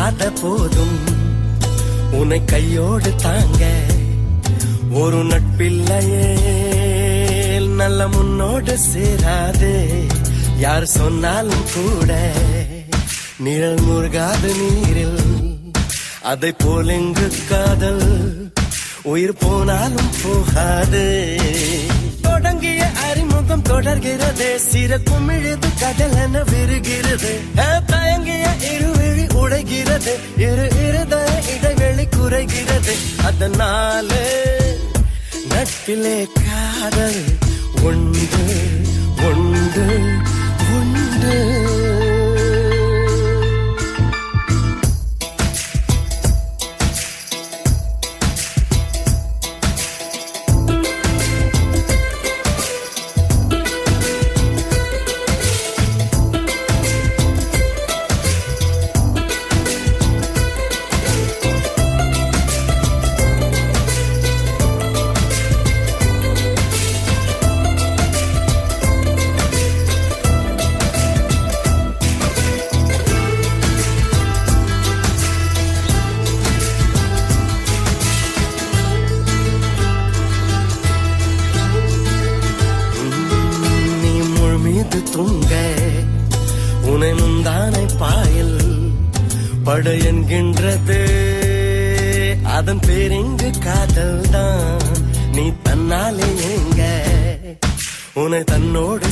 இல்லாத போதும் உன்னை கையோடு தாங்க ஒரு நட்பில்லையே நல்ல முன்னோடு சேராது யார் சொன்னாலும் கூட நிழல் முருகாத நீரில் அதை போல் எங்கு காதல் உயிர் போனாலும் போகாது தொடங்கிய அறிமுகம் தொடர்கிறது சிறக்கும் இழுது கடல் என விருகிறது தயங்கிய இருவிழி உடைகிறது இருதய இடைவெளி குறைகிறது அதனால நட்பிலே காதல் உண்டு உண்டு உண்டு துங்க உனை முந்தானை பாயில் பட என்கின்றது அதன் பேரெங்கு காதல் தான் நீ தன்னாலே எங்க உன்னை தன்னோடு